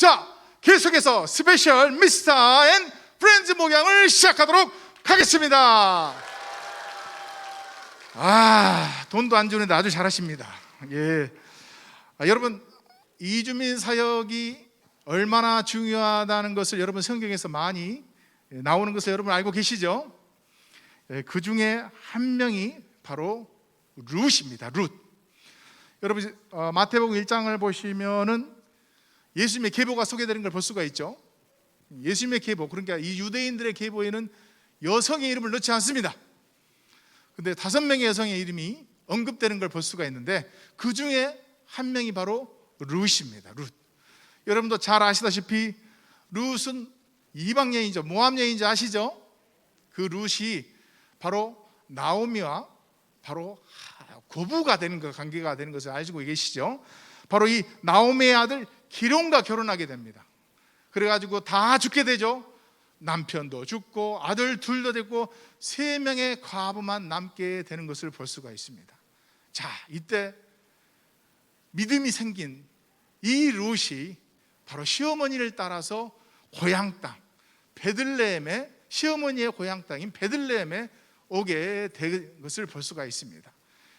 자, 계속해서 스페셜 미스터 앤 프렌즈 목양을 시작하도록 하겠습니다. 돈도 안 주는데 아주 잘하십니다. 예. 여러분, 이주민 사역이 얼마나 중요하다는 것을 여러분 성경에서 많이 나오는 것을 여러분 알고 계시죠? 그 중에 한 명이 바로 룻입니다. 룻. 여러분, 마태복음 1장을 보시면은 예수님의 계보가 소개되는 걸 볼 수가 있죠. 예수님의 계보, 그러니까 이 유대인들의 계보에는 여성의 이름을 넣지 않습니다. 근데 5명의 여성의 이름이 언급되는 걸 볼 수가 있는데 그 중에 한 명이 바로 룻입니다. 룻. 여러분도 잘 아시다시피 룻은 이방 여인이죠. 모압 여인인지 아시죠? 그 룻이 바로 나오미와 바로 고부가 되는 것, 관계가 되는 것을 알고 계시죠? 바로 이 나오미의 아들 기룡과 결혼하게 됩니다. 그래가지고 다 죽게 되죠. 남편도 죽고 아들 둘도 됐고 3명의 과부만 남게 되는 것을 볼 수가 있습니다. 자, 이때 믿음이 생긴 이 룻이 바로 시어머니를 따라서 고향 땅 베들레헴에, 시어머니의 고향 땅인 베들레헴에 오게 된 것을 볼 수가 있습니다.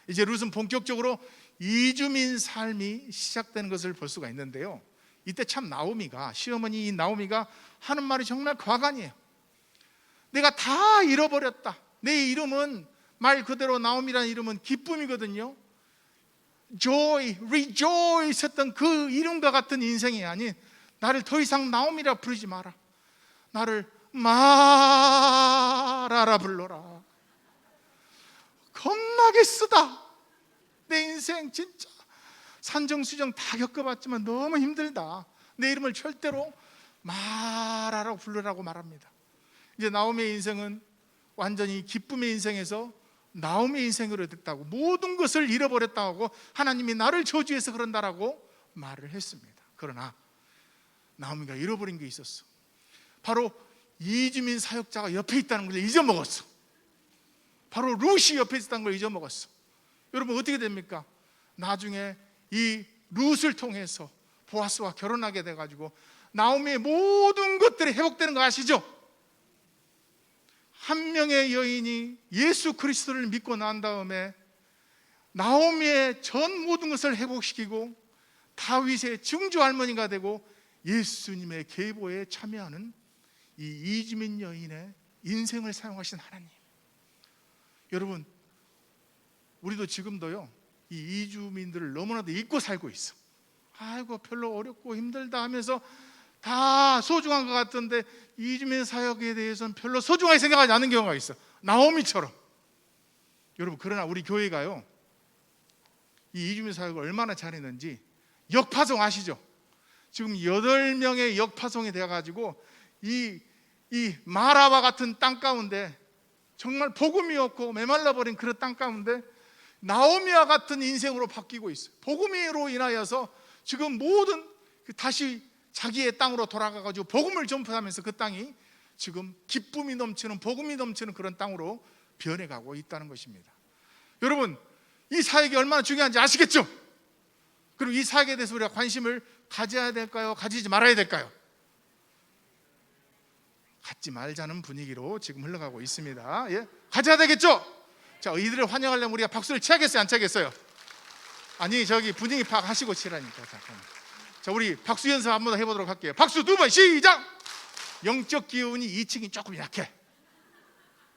이제 룻은 본격적으로 이주민 삶이 시작되는 것을 볼 수가 있는데요, 이때 참 나오미가, 시어머니 나오미가 하는 말이 정말 과간이에요. 내가 다 잃어버렸다. 내 이름은 말 그대로 나오미라는 이름은 기쁨이거든요. joy, rejoice 했던 그 이름과 같은 인생이 아닌, 나를 더 이상 나오미라 부르지 마라. 나를 마라라 불러라. 겁나게 쓰다. 내 인생 진짜 산정수정 다 겪어봤지만 너무 힘들다. 내 이름을 절대로 마라라고 부르라고 말합니다. 이제 나오미의 인생은 완전히 기쁨의 인생에서 나오미의 인생으로 됐다고, 모든 것을 잃어버렸다고, 하나님이 나를 저주해서 그런다라고 말을 했습니다. 그러나 나오미가 잃어버린 게 있었어. 바로 이주민 사역자가 옆에 있다는 걸 잊어먹었어. 바로 룻이 옆에 있다는 걸 잊어먹었어. 여러분, 어떻게 됩니까? 나중에 이 룻을 통해서 보아스와 결혼하게 돼가지고 나오미의 모든 것들이 회복되는 거 아시죠? 한 명의 여인이 예수 그리스도를 믿고 난 다음에 나오미의 전 모든 것을 회복시키고 다윗의 증조 할머니가 되고 예수님의 계보에 참여하는 이 이주민 여인의 인생을 사용하신 하나님. 여러분, 우리도 지금도요, 이 이주민들을 너무나도 잊고 살고 있어. 아이고, 별로 어렵고 힘들다 하면서 다 소중한 것 같던데 이주민 사역에 대해서는 별로 소중하게 생각하지 않는 경우가 있어. 나오미처럼. 여러분, 그러나 우리 교회가요, 이 이주민 사역을 얼마나 잘했는지, 역파송 아시죠? 지금 8명의 역파송이 되어가지고 이 마라와 같은 땅 가운데, 정말 복음이 없고 메말라버린 그런 땅 가운데 나오미와 같은 인생으로 바뀌고 있어요. 복음으로 인하여서 지금 모든 다시 자기의 땅으로 돌아가가지고 복음을 전파하면서 그 땅이 지금 기쁨이 넘치는, 복음이 넘치는 그런 땅으로 변해가고 있다는 것입니다. 여러분, 이 사역이 얼마나 중요한지 아시겠죠? 그럼 이 사역에 대해서 우리가 관심을 가져야 될까요? 가지지 말아야 될까요? 갖지 말자는 분위기로 지금 흘러가고 있습니다. 예? 가져야 되겠죠? 자, 이들을 환영하려면 우리가 박수를 치야겠어요? 안 치야겠어요? 아니, 저기 분위기 파악하시고 치라니까. 잠깐만. 자, 우리 박수 연습 한번 해보도록 할게요. 박수 2번 시작! 영적 기운이 2층이 조금 약해.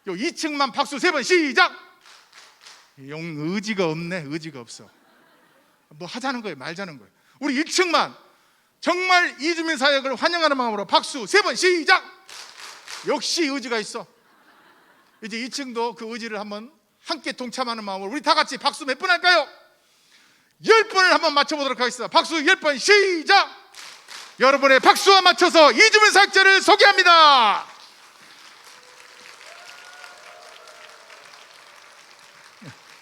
요 2층만 박수 3번 시작! 의지가 없네. 의지가 없어. 뭐 하자는 거예요? 말자는 거예요? 우리 1층만 정말 이주민 사역을 환영하는 마음으로 박수 3번 시작! 역시 의지가 있어. 이제 2층도 그 의지를 한번 함께 동참하는 마음으로 우리 다 같이 박수 몇 번 할까요? 10번을 한번 맞춰보도록 하겠습니다. 박수 10번 시작! 여러분의 박수와 맞춰서 이주민 사역자를 소개합니다.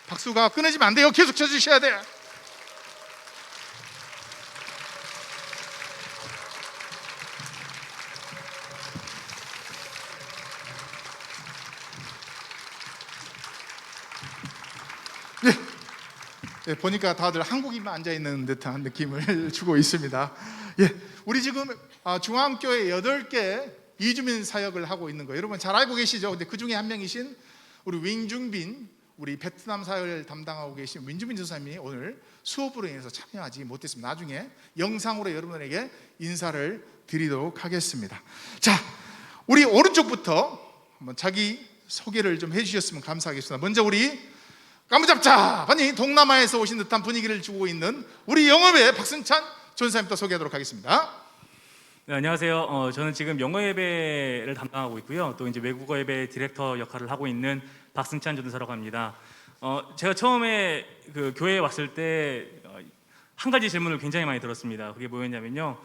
박수가 끊어지면 안 돼요. 계속 쳐주셔야 돼요. 네, 보니까 다들 한국인만 앉아있는 듯한 느낌을 주고 있습니다. 예, 우리 지금 중앙교회 8개 이주민 사역을 하고 있는 거 여러분 잘 알고 계시죠? 근데 그 중에 한 명이신 우리 윈중빈, 우리 베트남 사역을 담당하고 계신 윈중빈 전사님이 오늘 수업으로 인해서 참여하지 못했습니다. 나중에 영상으로 여러분에게 인사를 드리도록 하겠습니다. 자, 우리 오른쪽부터 한번 자기 소개를 좀 해주셨으면 감사하겠습니다. 먼저 우리 까무잡잡하니 동남아에서 오신 듯한 분위기를 주고 있는 우리 영업의 박승찬 전사님부터 소개하도록 하겠습니다. 네, 안녕하세요. 저는 지금 영어 예배를 담당하고 있고요. 또 이제 외국어 예배 디렉터 역할을 하고 있는 박승찬 전도사라고 합니다. 제가 처음에 그 교회에 왔을 때 한 가지 질문을 굉장히 많이 들었습니다. 그게 뭐였냐면요,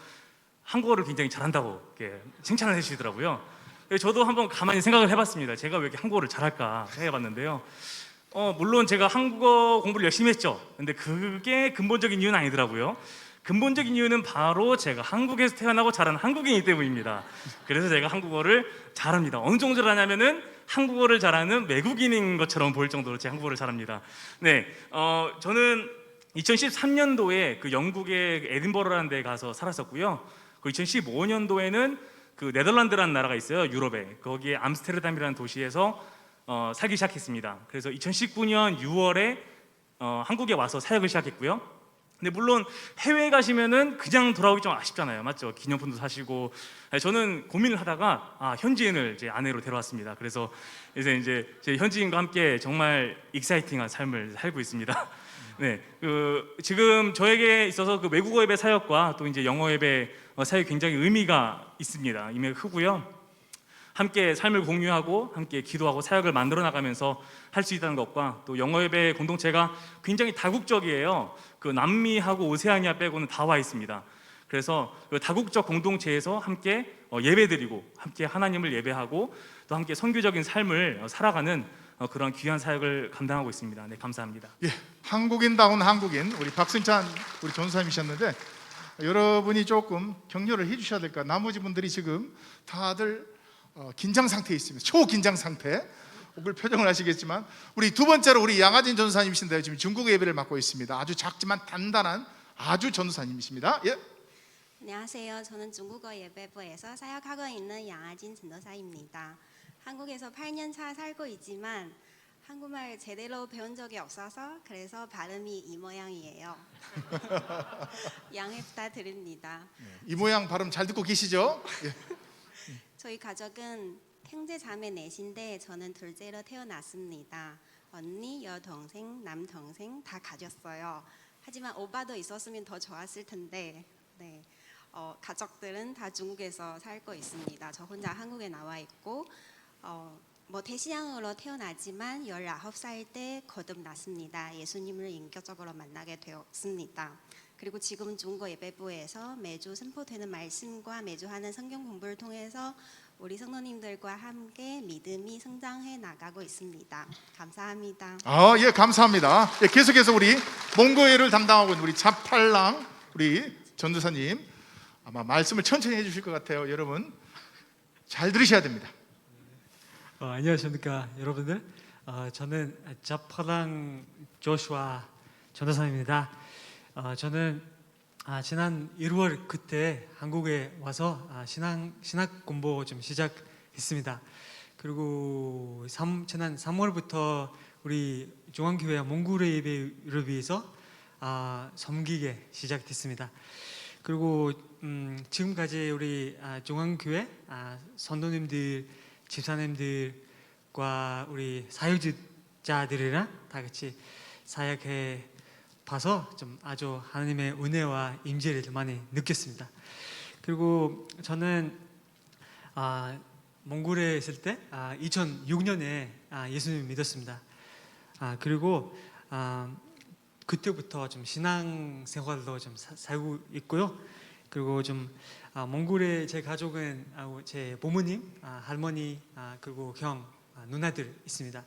한국어를 굉장히 잘한다고 이렇게 칭찬을 해주시더라고요. 그래서 저도 한번 가만히 생각을 해봤습니다. 제가 왜 이렇게 한국어를 잘할까 생각해봤는데요. 물론 제가 한국어 공부를 열심히 했죠. 근데 그게 근본적인 이유는 아니더라고요. 근본적인 이유는 바로 제가 한국에서 태어나고 자란 한국인이기 때문입니다. 그래서 제가 한국어를 잘합니다. 어느 정도 잘하냐면은 한국어를 잘하는 외국인인 것처럼 보일 정도로 제가 한국어를 잘합니다. 네, 저는 2013년도에 그 영국의 에딘버러라는 데 가서 살았었고요. 그 2015년도에는 그 네덜란드라는 나라가 있어요, 유럽에. 거기에 암스테르담이라는 도시에서 살기 시작했습니다. 그래서 2019년 6월에 한국에 와서 사역을 시작했고요. 근데 물론 해외에 가시면은 그냥 돌아오기 좀 아쉽잖아요, 맞죠? 기념품도 사시고. 저는 고민을 하다가 현지인을 제 아내로 데려왔습니다. 그래서 이제 제 현지인과 함께 정말 익사이팅한 삶을 살고 있습니다. 네, 지금 저에게 있어서 그 외국어 예배 사역과 또 이제 영어 예배 사역이 굉장히 의미가 있습니다. 의미가 크고요. 함께 삶을 공유하고 함께 기도하고 사역을 만들어 나가면서 할 수 있다는 것과 또 영어 예배 공동체가 굉장히 다국적이에요. 그 남미하고 오세아니아 빼고는 다 와 있습니다. 그래서 그 다국적 공동체에서 함께 예배드리고 함께 하나님을 예배하고 또 함께 선교적인 삶을 살아가는 그런 귀한 사역을 감당하고 있습니다. 네, 감사합니다. 예, 한국인다운 한국인 우리 박승찬 우리 전사님이셨는데 여러분이 조금 격려를 해주셔야 될까. 나머지 분들이 지금 다들 긴장 상태에 있습니다. 초긴장 상태. 혹을 표정을 하시겠지만 우리 두 번째로 우리 양하진 전사님이신데 지금 중국 예배를 맡고 있습니다. 아주 작지만 단단한 아주 전사님이십니다. 예. 안녕하세요. 저는 중국어 예배부에서 사역하고 있는 양하진 전도사입니다. 한국에서 8년 차 살고 있지만 한국말 제대로 배운 적이 없어서 그래서 발음이 이 모양이에요. 양해 부탁드립니다. 이 모양 발음 잘 듣고 계시죠? 예. 저희 가족은 형제 자매 넷인데 저는 둘째로 태어났습니다. 언니, 여동생, 남동생 다 가졌어요. 하지만 오빠도 있었으면 더 좋았을 텐데 네. 가족들은 다 중국에서 살고 있습니다. 저 혼자 한국에 나와 있고 대시양으로 태어나지만 19살 때 거듭났습니다. 예수님을 인격적으로 만나게 되었습니다. 그리고 지금 중국어 예배부에서 매주 선포되는 말씀과 매주 하는 성경 공부를 통해서 우리 성도님들과 함께 믿음이 성장해 나가고 있습니다. 감사합니다. 예, 감사합니다. 예, 계속해서 우리 몽고예를 담당하고 있는 우리 자팔랑 우리 전도사님 아마 말씀을 천천히 해주실 것 같아요. 여러분 잘 들으셔야 됩니다. 안녕하십니까 여러분들. 저는 자파랑 조슈아 전도사입니다. 저는 지난 1월 그때 한국에 와서 신학 공부 좀 시작했습니다. 그리고 지난 3월부터 우리 중앙교회 몽골의 예배를 위해서 섬기게 시작했습니다. 그리고 지금까지 우리 중앙교회 선도님들, 집사님들과 우리 사역자들이랑 다 같이 사역해 봐서 좀 아주 하나님의 은혜와 임재를 많이 느꼈습니다. 그리고 저는 몽골에 있을 때 2006년에 예수님을 믿었습니다. 그리고 그때부터 좀 신앙 생활로 좀 살고 있고요. 그리고 좀 몽골에 제 가족은 제 부모님, 할머니, 그리고 형, 누나들 있습니다.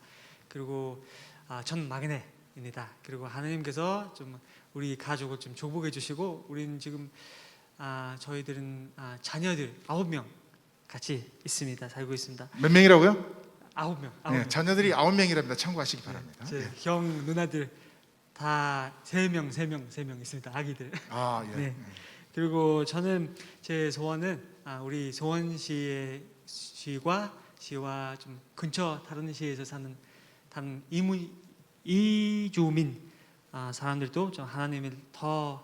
그리고 전 막내입니다. 그리고 하나님께서 좀 우리 가족을 좀 축복해 주시고 우리는 지금 저희들은 자녀들 9명 같이 있습니다. 살고 있습니다. 몇 명이라고요? 9명. 네, 자녀들이 9명이랍니다. 참고하시기 바랍니다. 제 예. 형 누나들 다 3명 있습니다. 아기들. 예. 네. 그리고 저는 제 소원은 우리 시와 좀 근처 다른 시에서 사는 다른 이주민 사람들도 좀 하나님을 더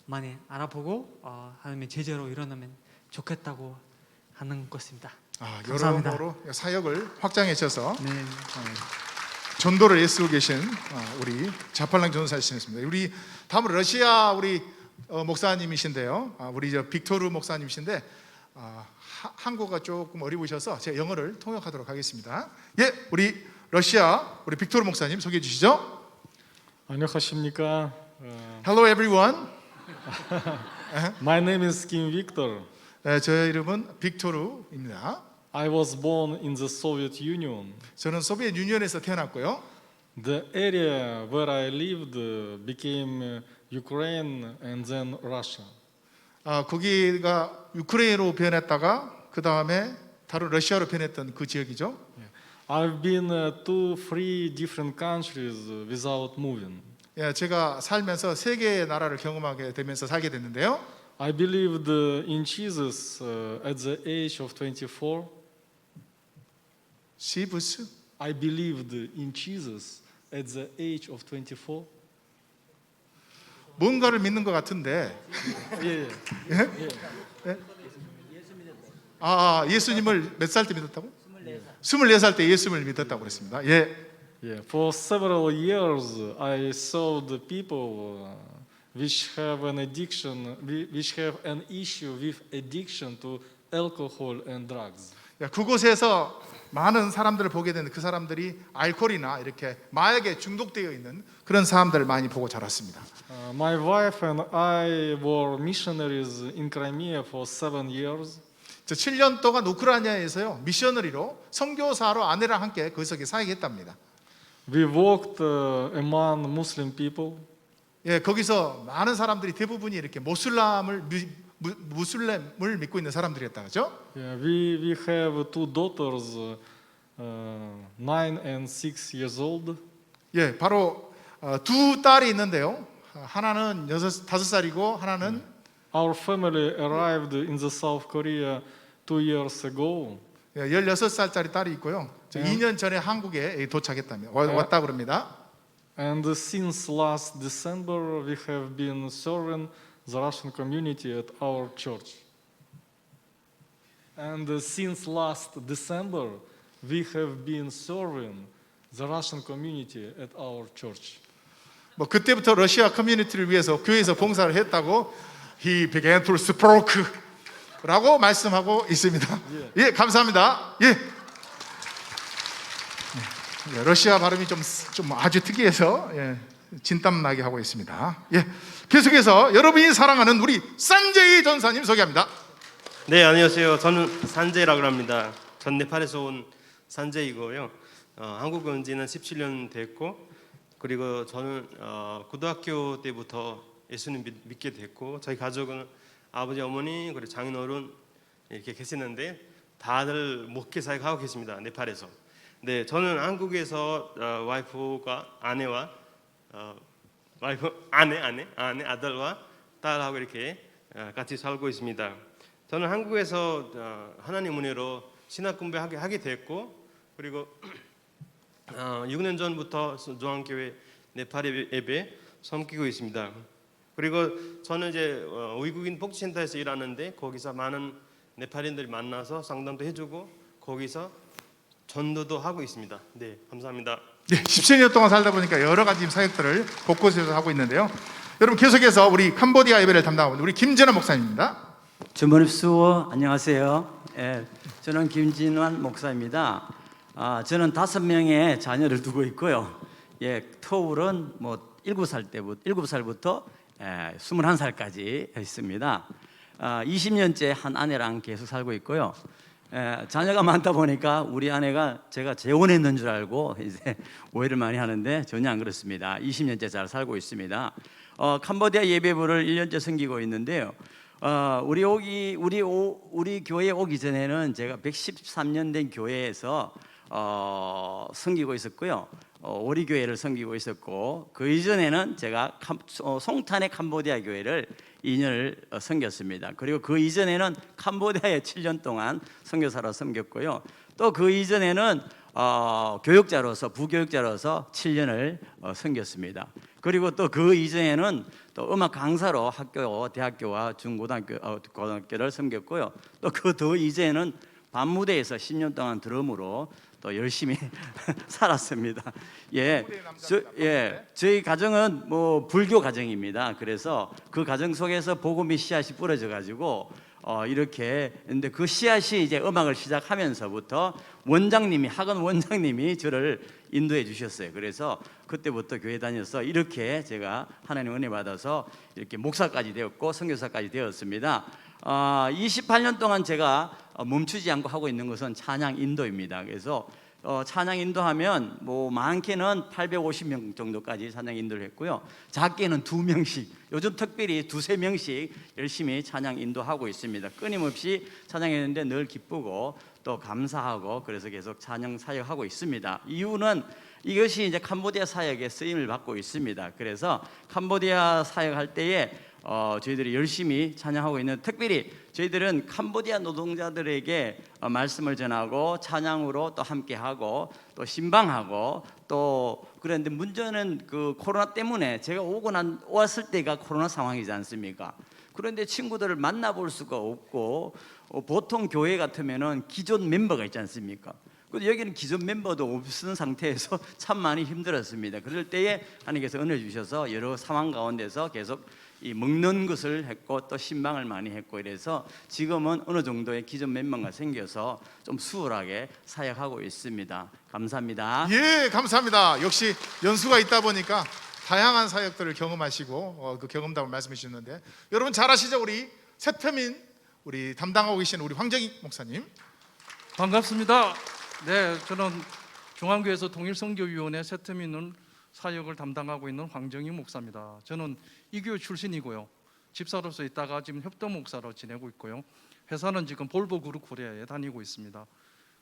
많이 알아보고 하나님의 제자로 일어나면 좋겠다고 하는 것입니다. 감사합니다. 여러모로 사역을 확장해 주셔서 네. 전도를 애쓰고 계신 우리 자팔랑 전사님이십니다. 우리 다음으로 러시아 우리 목사님이신데요. 우리 빅토르 목사님이신데 한국어가 조금 어려우셔서 제가 영어를 통역하도록 하겠습니다. 예, 우리 러시아 우리 빅토르 목사님 소개해 주시죠. 안녕하십니까? Hello everyone. My name is Kim Victor. 제 이름은 빅토르입니다. I was born in the Soviet Union. 저는 소비에트 유니언에서 태어났고요. The area where I lived became Ukraine and then Russia. 거기가 우크라이나로 변했다가 그 다음에 다른 러시아로 변했던 그 지역이죠. I've been to 3 different countries without moving. 예, 제가 살면서 세 개의 나라를 경험하게 되면서 살게 됐는데요. I believed in Jesus at the age of 24. 시브스? I believed in Jesus at the age of 24. 뭔가를 믿는 것 같은데. Yeah. 예수님을 몇 살 때 믿었다고? 24살 때 예수님을 믿었다고 그랬습니다. 예. Yeah, for several years I saw the people which have an addiction, which have an issue with addiction to alcohol and drugs. 그곳에서 많은 사람들을 보게 되는 그 사람들이 알코올이나 이렇게 마약에 중독되어 있는 그런 사람들을 많이 보고 자랐습니다. My wife and I were missionaries in Crimea for 7 years. 저 7년 동안 우크라이나에서요 미셔너리로 선교사로 아내랑 함께 거기서 사역했답니다. We walked among Muslim people. 예, 거기서 많은 사람들이 대부분이 이렇게 무슬림을 믿고 있는 사람들이었다, 그죠? Yeah, we have 2 daughters, 9 and 6 years old. 예, 바로 두 딸이 있는데요. 하나는 5살이고 하나는 Our family arrived in the South Korea 2 years ago. 16살짜리 딸이 있고요. 2년 전에 한국에 도착했답니다. 왔다 그럽니다. And since last December, we have been serving the Russian community at our church. And since last December, we have been serving the Russian community at our church. 그때부터 러시아 커뮤니티를 위해서 교회에서 봉사를 했다고 He began to speak 라고 말씀하고 있습니다. 예, 감사합니다. 예. 러시아 발음이 좀 아주 특이해서 진땀 나게 하고 있습니다. 예, 계속해서 여러분이 사랑하는 우리 산제이 전사님 소개합니다. 네, 안녕하세요. 저는 산제이라고 합니다. 전 네팔에서 온 산제이고요. 한국 온 지는 17년 됐고, 그리고 저는 고등학교 때부터 예수님 믿게 됐고, 저희 가족은 아버지, 어머니, 그리고 장인어른 이렇게 계시는데 다들 목회 사역하고 계십니다. 네팔에서. 네, 저는 한국에서 와이프와 아내와 아내, 아들과 딸하고 이렇게 같이 살고 있습니다. 저는 한국에서 하나님 은혜로 신학 공부하게 됐고, 그리고 6년 전부터 중앙교회 네팔 예배 섬기고 있습니다. 그리고 저는 이제 외국인 복지센터에서 일하는데 거기서 많은 네팔인들이 만나서 상담도 해주고 거기서 전도도 하고 있습니다. 네, 감사합니다. 네, 17년 동안 살다 보니까 여러 가지 사역들을 곳곳에서 하고 있는데요. 여러분 계속해서 우리 캄보디아 예배를 담당하고 있는 우리 김진환 목사님입니다. 주모님 수호 안녕하세요. 예, 저는 김진환 목사입니다. 저는 5명의 자녀를 두고 있고요. 예, 터울은 7살부터 21살까지 있습니다. 20년째 한 아내랑 계속 살고 있고요. 자녀가 많다 보니까 우리 아내가 제가 재혼했는 줄 알고 이제 오해를 많이 하는데 전혀 안 그렇습니다. 20년째 잘 살고 있습니다. 캄보디아 예배부를 1년째 섬기고 있는데요. 우리 교회에 오기 전에는 제가 113년 된 교회에서 섬기고 있었고요. 오리교회를 섬기고 있었고, 그 이전에는 제가 송탄의 캄보디아 교회를 2년을 섬겼습니다. 그리고 그 이전에는 캄보디아에 7년 동안 선교사로 섬겼고요. 또 그 이전에는 교육자로서, 부교육자로서 7년을 섬겼습니다. 그리고 또 그 이전에는 또 음악 강사로 대학교와 고등학교를 섬겼고요. 또 그 더 이전에는 밤무대에서 10년 동안 드럼으로 또 열심히 살았습니다. 저희 가정은 뭐 불교 가정입니다. 그래서 그 가정 속에서 복음이 씨앗이 뿌려져 가지고 이렇게 근데 그 씨앗이 이제 음악을 시작하면서부터 학원 원장님이 저를 인도해 주셨어요. 그래서 그때부터 교회 다녀서 이렇게 제가 하나님 은혜 받아서 이렇게 목사까지 되었고 선교사까지 되었습니다. 28년 동안 제가 멈추지 않고 하고 있는 것은 찬양 인도입니다. 그래서 찬양 인도하면 뭐 많게는 850명 정도까지 찬양 인도를 했고요. 작게는 2명씩, 요즘 특별히 2-3명씩 열심히 찬양 인도하고 있습니다. 끊임없이 찬양했는데 늘 기쁘고 또 감사하고 그래서 계속 찬양 사역하고 있습니다. 이유는 이것이 이제 캄보디아 사역에 쓰임을 받고 있습니다. 그래서 캄보디아 사역할 때에 저희들이 열심히 찬양하고 있는, 특별히 저희들은 캄보디아 노동자들에게 말씀을 전하고 찬양으로 또 함께하고 또 신방하고 또 그런데 문제는 그 코로나 때문에 제가 왔을 때가 코로나 상황이지 않습니까? 그런데 친구들을 만나볼 수가 없고 보통 교회 같으면은 기존 멤버가 있지 않습니까? 근데 여기는 기존 멤버도 없는 상태에서 참 많이 힘들었습니다. 그럴 때에 하나님께서 은혜를 주셔서 여러 상황 가운데서 계속 이 먹는 것을 했고 또 신방을 많이 했고 이래서 지금은 어느 정도의 기존 멤버가 생겨서 좀 수월하게 사역하고 있습니다. 감사합니다. 예, 감사합니다. 역시 연수가 있다 보니까 다양한 사역들을 경험하시고 그 경험담을 말씀해 주셨는데, 여러분 잘 아시죠? 우리 세태민 우리 담당하고 계신 우리 황정익 목사님. 반갑습니다. 네, 저는 중앙교회에서 통일선교위원회 세태민을 사역을 담당하고 있는 황정익 목사입니다. 저는 이 교회 출신이고요. 집사로서 있다가 지금 협동 목사로 지내고 있고요. 회사는 지금 볼보 그룹 코리아에 다니고 있습니다.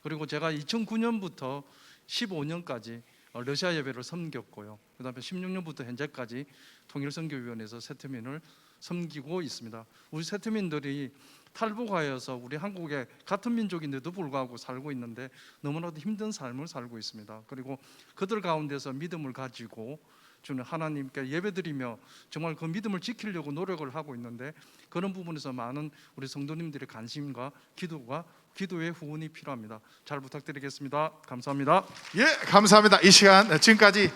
그리고 제가 2009년부터 15년까지 러시아 예배를 섬겼고요. 그다음에 16년부터 현재까지 통일선교위원회에서 세태민을 섬기고 있습니다. 우리 세태민들이 탈북하여서 우리 한국에 같은 민족인데도 불구하고 살고 있는데 너무나도 힘든 삶을 살고 있습니다. 그리고 그들 가운데서 믿음을 가지고 주는 하나님께 예배드리며 정말 그 믿음을 지키려고 노력을 하고 있는데, 그런 부분에서 많은 우리 성도님들의 관심과 기도의 후원이 필요합니다. 잘 부탁드리겠습니다. 감사합니다. 예, 감사합니다. 이 시간 지금까지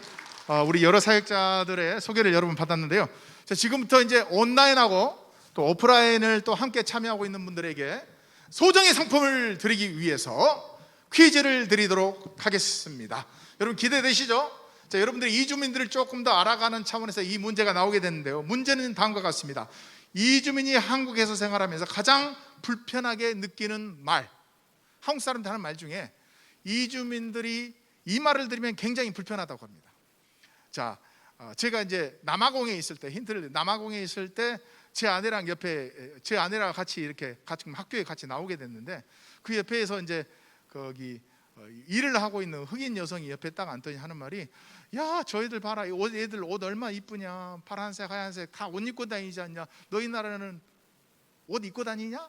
우리 여러 사역자들의 소개를 여러분 받았는데요. 자, 지금부터 이제 온라인하고 또 오프라인을 또 함께 참여하고 있는 분들에게 소정의 상품을 드리기 위해서 퀴즈를 드리도록 하겠습니다. 여러분 기대되시죠? 자, 여러분들이 이주민들을 조금 더 알아가는 차원에서 이 문제가 나오게 됐는데요. 문제는 다음과 같습니다. 이주민이 한국에서 생활하면서 가장 불편하게 느끼는 말, 한국 사람들 하는 말 중에 이주민들이 이 말을 들으면 굉장히 불편하다고 합니다. 자, 제가 이제 남아공에 있을 때, 힌트를 남아공에 있을 때 제 아내랑 같이 이렇게 학교에 같이 나오게 됐는데, 그 옆에서 이제 거기 일을 하고 있는 흑인 여성이 옆에 딱 앉더니 하는 말이, 야, 저희들 봐라, 애들 옷 얼마나 이쁘냐, 파란색 하얀색 다 옷 입고 다니지 않냐, 너희 나라는 옷 입고 다니냐?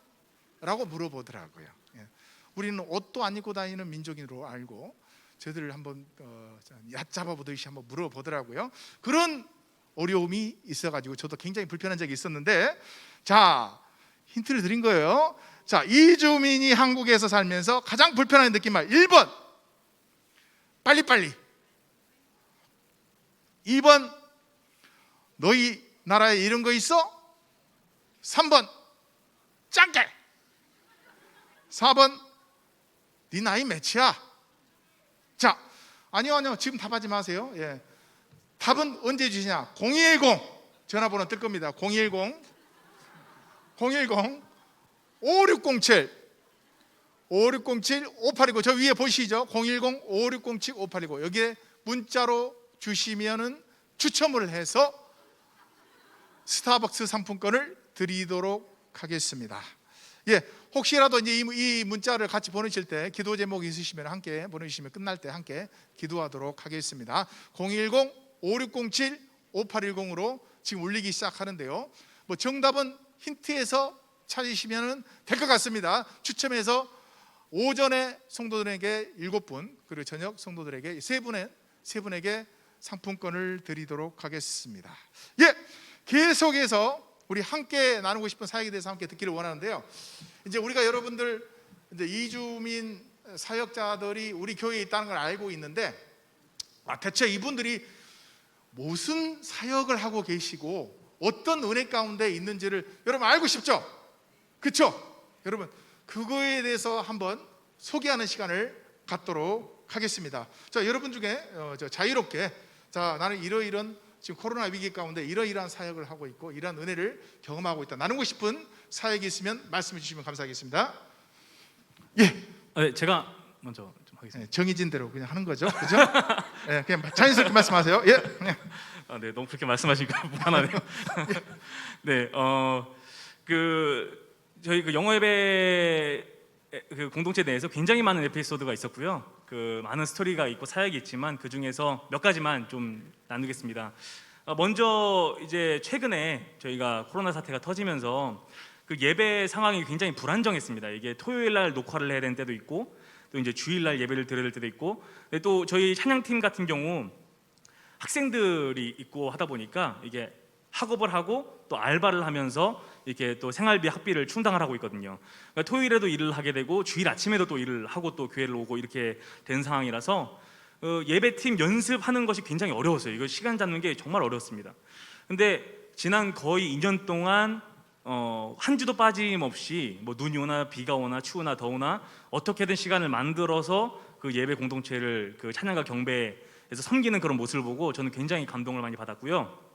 라고 물어보더라고요. 예. 우리는 옷도 안 입고 다니는 민족으로 알고 저희들을 한번 얕잡아 보듯이 한번 물어보더라고요. 그런 어려움이 있어가지고 저도 굉장히 불편한 적이 있었는데, 자, 힌트를 드린 거예요. 자, 이주민이 한국에서 살면서 가장 불편하게 느낀 말 1번 빨리빨리, 2번 너희 나라에 이런 거 있어? 3번 짱깨, 4번 네 나이 몇이야? 자, 아니요 지금 답하지 마세요. 예. 답은 언제 주시냐? 010 전화번호 뜰 겁니다. 010 5607 5607-5829, 저 위에 보시죠? 010-5607-5829 여기에 문자로 주시면은 추첨을 해서 스타벅스 상품권을 드리도록 하겠습니다. 예, 혹시라도 이제 이 문자를 같이 보내실 때 기도 제목이 있으시면 함께 보내주시면 끝날 때 함께 기도하도록 하겠습니다. 010-5607-5810으로 지금 울리기 시작하는데요. 뭐 정답은 힌트에서 찾으시면 될 것 같습니다. 추첨해서 오전에 성도들에게 7분, 그리고 저녁 성도들에게 3분에게 상품권을 드리도록 하겠습니다. 예, 계속해서 우리 함께 나누고 싶은 사역에 대해서 함께 듣기를 원하는데요. 이제 우리가 여러분들 이제 이주민 사역자들이 우리 교회에 있다는 걸 알고 있는데, 대체 이분들이 무슨 사역을 하고 계시고 어떤 은혜 가운데 있는지를 여러분 알고 싶죠? 그렇죠? 여러분 그거에 대해서 한번 소개하는 시간을 갖도록 하겠습니다. 자, 여러분 중에 자유롭게 나는 이러이런 지금 코로나 위기 가운데 이러이러한 사역을 하고 있고 이러한 은혜를 경험하고 있다, 나누고 싶은 사역이 있으면 말씀해 주시면 감사하겠습니다. 네, 제가 먼저 좀 하겠습니다. 정해진 대로 그냥 하는 거죠, 그죠? 그냥 자연스럽게 말씀하세요. 네, 너무 그렇게 말씀하시니까 불안하네요. 네, 저희 그 영어 예배 그 공동체 내에서 굉장히 많은 에피소드가 있었고요. 그 많은 스토리가 있고 사역이 있지만 그 중에서 몇 가지만 좀 나누겠습니다. 먼저 이제 최근에 저희가 코로나 사태가 터지면서 그 예배 상황이 굉장히 불안정했습니다. 이게 토요일 날 녹화를 해야 되는 때도 있고 또 이제 주일 날 예배를 드려야 될 때도 있고, 근데 또 저희 찬양팀 같은 경우 학생들이 있고 하다 보니까 이게 학업을 하고 또 알바를 하면서 이렇게 또 생활비 학비를 충당을 하고 있거든요. 그러니까 토요일에도 일을 하게 되고 주일 아침에도 또 일을 하고 또 교회를 오고 이렇게 된 상황이라서 예배팀 연습하는 것이 굉장히 어려웠어요. 이거 시간 잡는 게 정말 어려웠습니다. 근데 지난 거의 2년 동안 한 주도 빠짐없이 뭐 눈이 오나 비가 오나 추우나 더우나 어떻게든 시간을 만들어서 그 예배 공동체를 그 찬양과 경배에서 섬기는 그런 모습을 보고 저는 굉장히 감동을 많이 받았고요.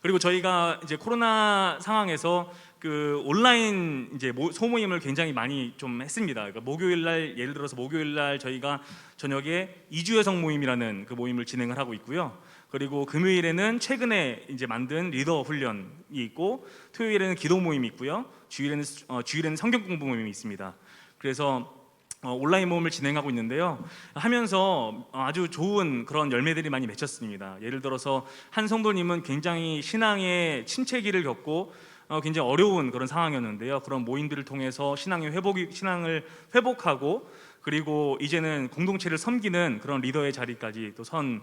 그리고 저희가 이제 코로나 상황에서 그 온라인 이제 소모임을 굉장히 많이 좀 했습니다. 그러니까 목요일 날, 예를 들어서 목요일 날 저희가 저녁에 이주여성 모임이라는 그 모임을 진행을 하고 있고요. 그리고 금요일에는 최근에 이제 만든 리더 훈련이 있고, 토요일에는 기도 모임이 있고요. 주일에는 성경 공부 모임이 있습니다. 그래서 온라인 모임을 진행하고 있는데요. 하면서 아주 좋은 그런 열매들이 많이 맺혔습니다. 예를 들어서 한 성도님은 굉장히 신앙의 침체기를 겪고 굉장히 어려운 그런 상황이었는데요. 그런 모임들을 통해서 신앙을 회복하고, 그리고 이제는 공동체를 섬기는 그런 리더의 자리까지 또 선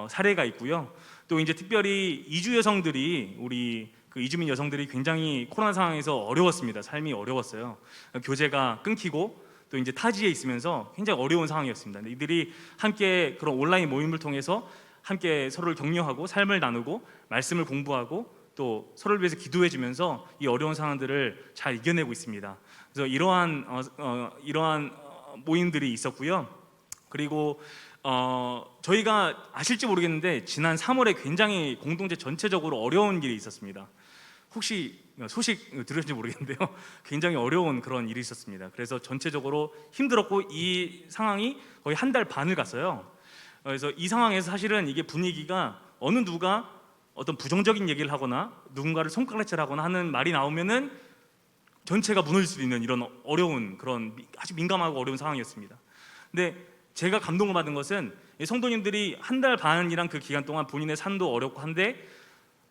사례가 있고요. 또 이제 특별히 이주 여성들이, 우리 그 이주민 여성들이 굉장히 코로나 상황에서 어려웠습니다. 삶이 어려웠어요. 교제가 끊기고 또 이제 타지에 있으면서 굉장히 어려운 상황이었습니다. 근데 이들이 함께 그런 온라인 모임을 통해서 함께 서로를 격려하고 삶을 나누고 말씀을 공부하고 또 서로를 위해서 기도해주면서 이 어려운 상황들을 잘 이겨내고 있습니다. 그래서 이러한 모임들이 있었고요. 그리고 저희가 아실지 모르겠는데 지난 3월에 굉장히 공동체 전체적으로 어려운 일이 있었습니다. 혹시 소식 들으셨는지 모르겠는데요. 굉장히 어려운 그런 일이 있었습니다. 그래서 전체적으로 힘들었고 이 상황이 거의 한 달 반을 갔어요. 그래서 이 상황에서 사실은 이게 분위기가 어느 누가 어떤 부정적인 얘기를 하거나 누군가를 손가락질 하거나 하는 말이 나오면은 전체가 무너질 수도 있는 이런 어려운 그런 아주 민감하고 어려운 상황이었습니다. 근데 제가 감동을 받은 것은 성도님들이 한 달 반이란 그 기간 동안 본인의 삶도 어렵고 한데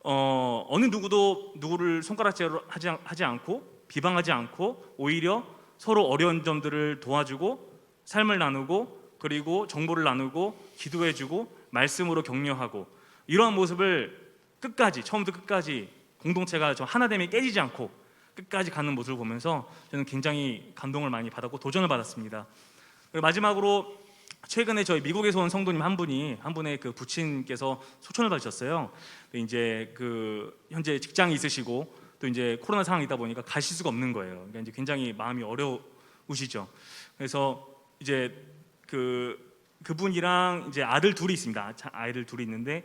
어느 누구도 누구를 손가락질하지 않고 비방하지 않고 오히려 서로 어려운 점들을 도와주고 삶을 나누고 그리고 정보를 나누고 기도해주고 말씀으로 격려하고, 이러한 모습을 끝까지 처음부터 끝까지 공동체가 좀 하나됨이 깨지지 않고 끝까지 가는 모습을 보면서 저는 굉장히 감동을 많이 받았고 도전을 받았습니다. 그리고 마지막으로 최근에 저희 미국에서 온 성도님 한 분의 그 부친께서 소천을 받으셨어요. 이제 그 현재 직장이 있으시고 또 이제 코로나 상황이다 보니까 가실 수가 없는 거예요. 그러니까 이제 굉장히 마음이 어려우시죠. 그래서 이제 그분이랑 이제 아들 둘이 있습니다. 아이들 둘이 있는데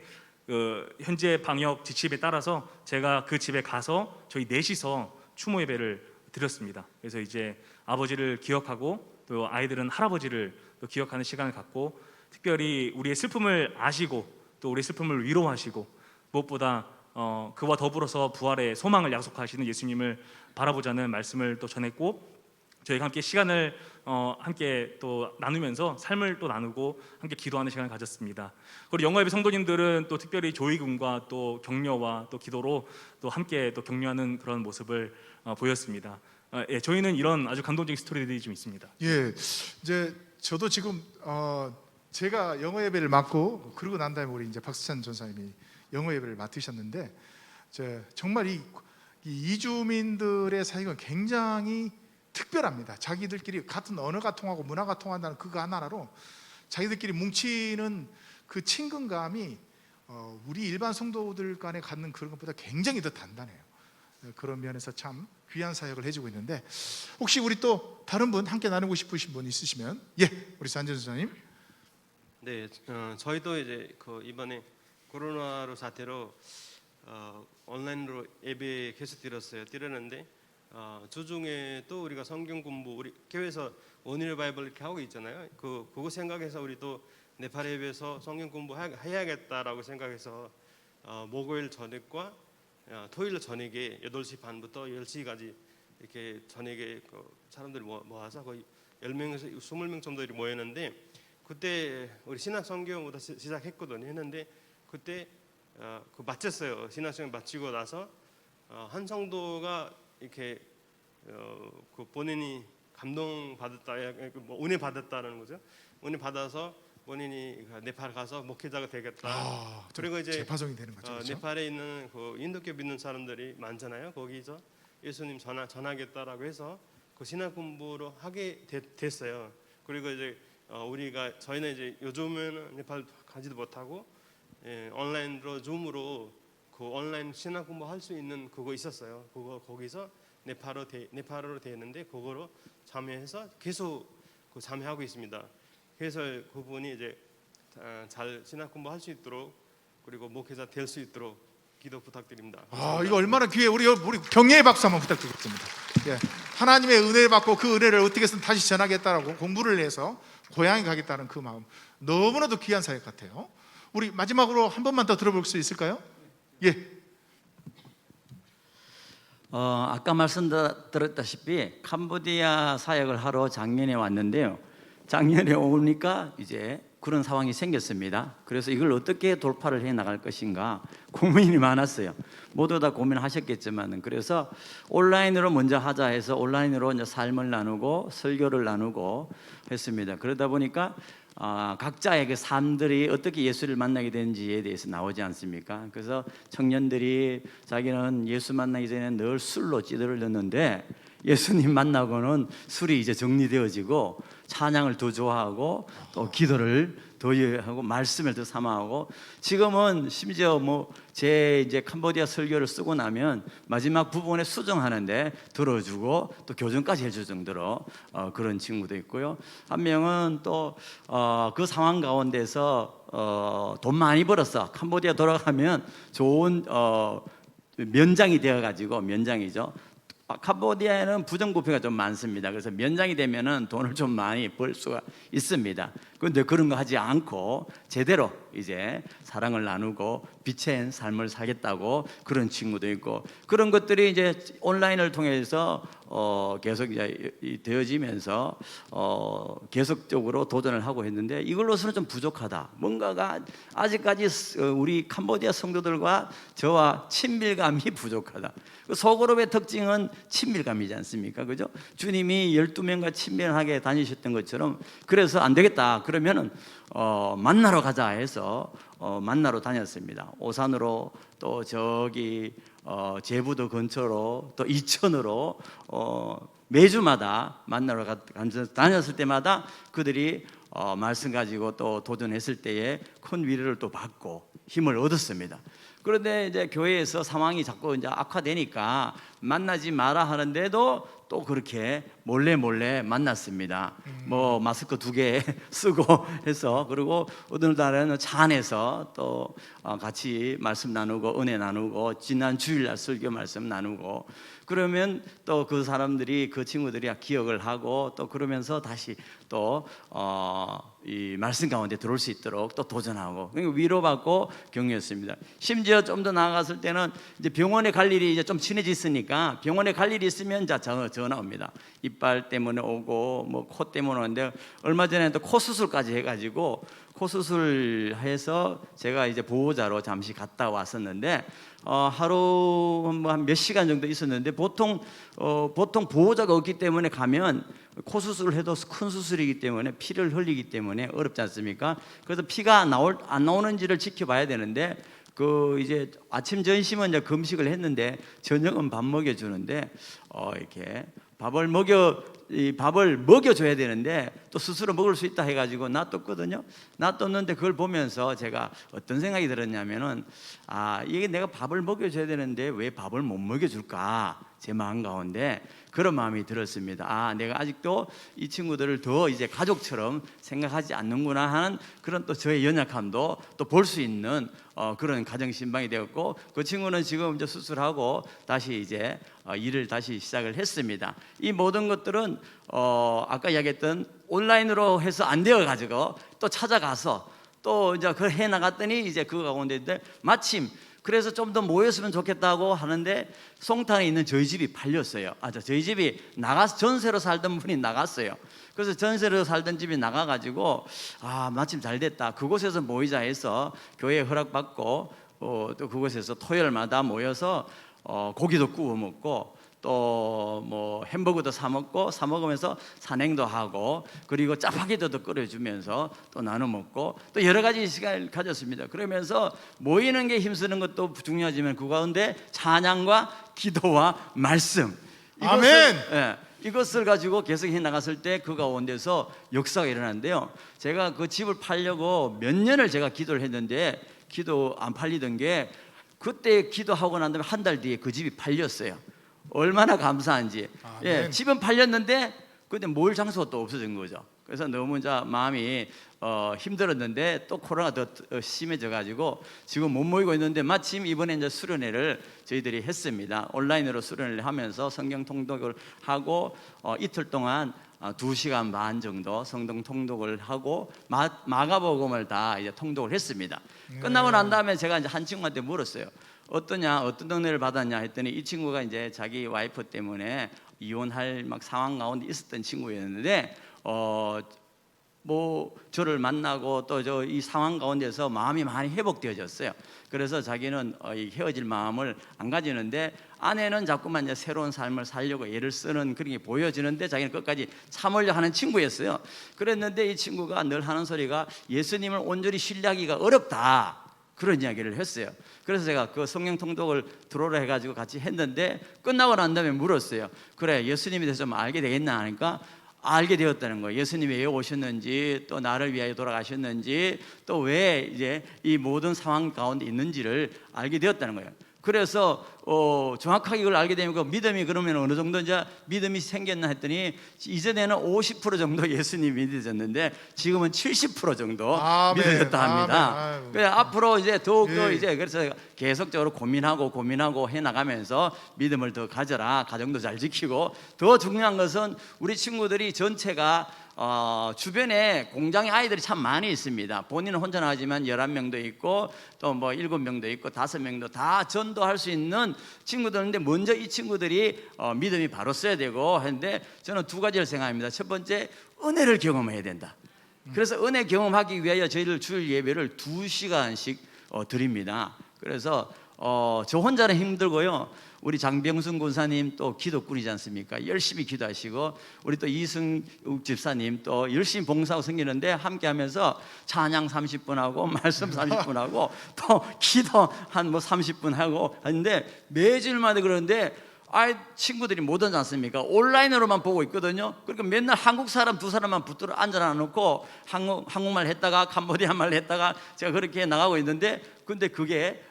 현재 방역 지침에 따라서 제가 그 집에 가서 저희 넷이서 추모 예배를 드렸습니다. 그래서 이제 아버지를 기억하고 또 아이들은 할아버지를 또 기억하는 시간을 갖고, 특별히 우리의 슬픔을 아시고 또 우리의 슬픔을 위로하시고 무엇보다 그와 더불어서 부활의 소망을 약속하시는 예수님을 바라보자는 말씀을 또 전했고, 저희가 함께 시간을 함께 또 나누면서 삶을 또 나누고 함께 기도하는 시간을 가졌습니다. 그리고 영화예배 성도님들은 또 특별히 조이군과 또 격려와 또 기도로 또 함께 또 격려하는 그런 모습을 보였습니다. 예, 저희는 이런 아주 감동적인 스토리들이 좀 있습니다. 예, 이제 저도 지금 제가 영어 예배를 맡고 그러고 난 다음에 우리 이제 박수찬 전사님이 영어 예배를 맡으셨는데, 정말 이 이주민들의 사역은 굉장히 특별합니다. 자기들끼리 같은 언어가 통하고 문화가 통한다는 그거 하나로 자기들끼리 뭉치는 그 친근감이 우리 일반 성도들 간에 갖는 그런 것보다 굉장히 더 단단해요. 그런 면에서 참 귀한 사역을 해주고 있는데, 혹시 우리 또 다른 분 함께 나누고 싶으신 분 있으시면, 예, 우리 산전 선생님. 네, 저희도 이제 그 이번에 코로나로 사태로 온라인으로 예배 계속 드렸는데 주중에 또 우리가 성경 공부 우리 교회에서 원일 바이블 이렇게 하고 있잖아요. 그거 생각해서 우리 또 네팔 예배에서 성경 공부 해야겠다라고 생각해서 목요일 저녁과 토요일 저녁에 8시 반부터 10시까지 이렇게 저녁에 사람들이 모아서 거의 10명에서 20명 정도 모였는데, 그때 우리 신학 성경부터 시작했거든요. 했는데 그때 마쳤어요. 신학 성경 마치고 나서 한 성도가 이렇게 그 본인이 감동 받았다, 은혜 받았다는 거죠. 은혜 받아서 본인이 네팔 가서 목회자가 되겠다. 그리고 이제 재파송이 되는 거죠. 그렇죠? 네팔에 있는 그 인도교 믿는 사람들이 많잖아요. 거기서 예수님 전하겠다라고 해서 그 신학 공부를 하게 됐어요. 그리고 이제 저희는 이제 요즘에는 네팔 가지도 못하고 온라인으로 줌으로 그 온라인 신학 공부 할 수 있는 그거 있었어요. 거기서 네팔어로 돼 있는데 그거로 참여해서 계속 참여하고 있습니다. 그래서 그분이 이제 잘 신학 공부 할 수 있도록, 그리고 목회자 될 수 있도록 기도 부탁드립니다. 이거 얼마나 귀해. 우리 격려의 박수 한번 부탁드리겠습니다. 예, 하나님의 은혜를 받고 그 은혜를 어떻게 해서 다시 전하겠다라고 공부를 해서 고향에 가겠다는 그 마음, 너무나도 귀한 사역 같아요. 우리 마지막으로 한 번만 더 들어볼 수 있을까요? 예. 아까 말씀드렸다시피 캄보디아 사역을 하러 작년에 왔는데요. 작년에 오니까 이제 그런 상황이 생겼습니다. 그래서 이걸 어떻게 돌파를 해 나갈 것인가 고민이 많았어요. 모두 다 고민하셨겠지만, 그래서 온라인으로 먼저 하자 해서 온라인으로 이제 삶을 나누고 설교를 나누고 했습니다. 그러다 보니까 각자의 그 삶들이 어떻게 예수를 만나게 되는지에 대해서 나오지 않습니까? 그래서 청년들이 자기는 예수 만나기 전에 늘 술로 찌들었는데 예수님 만나고는 술이 이제 정리되어지고 찬양을 더 좋아하고 또 기도를 더 하고 말씀을 더 삼아하고, 지금은 심지어 제 이제 캄보디아 설교를 쓰고 나면 마지막 부분에 수정하는데 들어주고 또 교정까지 해줄 정도로 그런 친구도 있고요. 한 명은 또 그 상황 가운데서 돈 많이 벌었어. 캄보디아 돌아가면 좋은 면장이 되어가지고, 면장이죠. 캄보디아에는 부정부패가 좀 많습니다. 그래서 면장이 되면은 돈을 좀 많이 벌 수가 있습니다. 그런데 그런 거 하지 않고 제대로 이제 사랑을 나누고 빛의 삶을 살겠다고 그런 친구도 있고, 그런 것들이 이제 온라인을 통해서 계속 이제 되어지면서 계속적으로 도전을 하고 했는데, 이걸로서는 좀 부족하다. 뭔가가 아직까지 우리 캄보디아 성도들과 저와 친밀감이 부족하다. 그 소그룹의 특징은 친밀감이지 않습니까? 그죠? 주님이 12명과 친밀하게 다니셨던 것처럼, 그래서 안 되겠다 그러면은 만나러 가자 해서 만나러 다녔습니다. 오산으로, 또 저기 제부도 근처로, 또 이천으로 매주마다 만나러 다녔을 때마다 그들이 말씀 가지고 또 도전했을 때에 큰 위로를 또 받고 힘을 얻었습니다. 그런데 이제 교회에서 상황이 자꾸 이제 악화되니까 만나지 마라 하는데도 또 그렇게 몰래 만났습니다. 마스크 2개 쓰고 해서, 그리고 어느 날에는 차 안에서 또 같이 말씀 나누고 은혜 나누고 지난 주일날 설교 말씀 나누고, 그러면 또 그 사람들이, 그 친구들이 기억을 하고 또 그러면서 다시 또 이 말씀 가운데 들어올 수 있도록 또 도전하고 위로받고 격려했습니다. 심지어 심지어 좀 더 나아갔을 때는 이제 병원에 갈 일이 이제 좀 친해졌으니까 병원에 갈 일이 있으면 전화 옵니다. 이빨 때문에 오고 뭐 코 때문에 오는데 얼마 전에 또 코 수술까지 해가지고 코 수술해서 제가 이제 보호자로 잠시 갔다 왔었는데 하루 뭐 한 몇 시간 정도 있었는데 보통 보호자가 없기 때문에 가면 코 수술을 해도 큰 수술이기 때문에 피를 흘리기 때문에 어렵지 않습니까? 그래서 피가 안 나오는지를 지켜봐야 되는데 이제 아침 점심은 이제 금식을 했는데 저녁은 밥 먹여 주는데 이렇게 밥을 먹여줘야 되는데 또 스스로 먹을 수 있다 해가지고 놔뒀거든요. 놔뒀는데 그걸 보면서 제가 어떤 생각이 들었냐면은 이게 내가 밥을 먹여줘야 되는데 왜 밥을 못 먹여줄까, 제 마음 가운데 그런 마음이 들었습니다. 내가 아직도 이 친구들을 더 이제 가족처럼 생각하지 않는구나 하는 그런 또 저의 연약함도 또 볼 수 있는 그런 가정 신방이 되었고, 그 친구는 지금 이제 수술하고 다시 이제 일을 다시 시작을 했습니다. 이 모든 것들은 아까 이야기했던 온라인으로 해서 안 되어 가지고 또 찾아가서 또 이제 그걸 해 나갔더니 이제 그 가운데인데 마침 그래서 좀 더 모였으면 좋겠다고 하는데 송탄에 있는 저희 집이 팔렸어요. 저희 집이 전세로 살던 분이 나갔어요. 그래서 전세로 살던 집이 나가가지고 마침 잘 됐다. 그곳에서 모이자 해서 교회 허락받고 또 그곳에서 토요일마다 모여서 고기도 구워 먹고 또 뭐 햄버거도 사 먹으면서 산행도 하고 그리고 짜파게티도 끓여주면서 또 나눠 먹고 또 여러 가지 시간을 가졌습니다. 그러면서 모이는 게 힘쓰는 것도 중요하지만 그 가운데 찬양과 기도와 말씀, 아멘. 이것을 가지고 계속 해 나갔을 때 그 가운데서 역사가 일어났는데요. 제가 그 집을 팔려고 몇 년을 제가 기도를 했는데 기도 안 팔리던 게 그때 기도하고 난 다음에 한 달 뒤에 그 집이 팔렸어요. 얼마나 감사한지. 집은 팔렸는데 근데 모일 장소가 또 없어진 거죠. 그래서 너무 이제 마음이 힘들었는데 또 코로나가 더 심해져 가지고 지금 못 모이고 있는데 마침 이번에 이제 수련회를 저희들이 했습니다. 온라인으로 수련회를 하면서 성경 통독을 하고 이틀 동안 2시간 반 정도 성경 통독을 하고 마가복음을 다 이제 통독을 했습니다. 끝나고 난 다음에 제가 이제 한 친구한테 물었어요. 어떤 동네를 받았냐 했더니 이 친구가 이제 자기 와이프 때문에 이혼할 막 상황 가운데 있었던 친구였는데 뭐 저를 만나고 또 이 상황 가운데서 마음이 많이 회복되어졌어요. 그래서 자기는 헤어질 마음을 안 가지는데 아내는 자꾸만 이제 새로운 삶을 살려고 애를 쓰는 그런 게 보여지는데 자기는 끝까지 참으려 하는 친구였어요. 그랬는데 이 친구가 늘 하는 소리가 예수님을 온전히 신뢰하기가 어렵다, 그런 이야기를 했어요. 그래서 제가 그 성경 통독을 들어오라 해가지고 같이 했는데 끝나고 난 다음에 물었어요. 그래, 예수님에 대해서 좀 알게 되겠나 하니까 알게 되었다는 거예요. 예수님이 왜 오셨는지, 또 나를 위하여 돌아가셨는지, 또 왜 이제 이 모든 상황 가운데 있는지를 알게 되었다는 거예요. 그래서 정확하게 이걸 알게 되면 그 믿음이 그러면 어느 정도 이제 믿음이 생겼나 했더니 이전에는 50% 정도 예수님이 믿어졌는데 지금은 70% 정도 믿어졌다 합니다. 그래서 앞으로 이제 더욱더 이제 그래서 계속적으로 고민하고 해 나가면서 믿음을 더 가져라, 가정도 잘 지키고, 더 중요한 것은 우리 친구들이 전체가 주변에 공장에 아이들이 참 많이 있습니다. 본인은 혼자 나가지만 11명도 있고 또 뭐 7명도 있고 5명도 다 전도할 수 있는 친구들인데 먼저 이 친구들이 믿음이 바로 써야 되고 하는데 저는 두 가지를 생각합니다. 첫 번째, 은혜를 경험해야 된다. 그래서 은혜 경험하기 위하여 저희들 주일 예배를 2시간씩 드립니다. 그래서 저 혼자는 힘들고요. 우리 장병순 군사님 또 기도꾼이지 않습니까? 열심히 기도하시고 우리 또 이승욱 집사님 또 열심히 봉사하고 섬기는데 함께하면서 찬양 30분 하고 말씀 30분 하고 또 기도 한 뭐 30분 하고 하는데 매주일마다 그러는데 친구들이 못 오지 않습니까? 온라인으로만 보고 있거든요. 그러니까 맨날 한국 사람 두 사람만 붙들어 앉아놔 놓고 한국말 했다가 캄보디아 말 했다가 제가 그렇게 나가고 있는데 근데 그게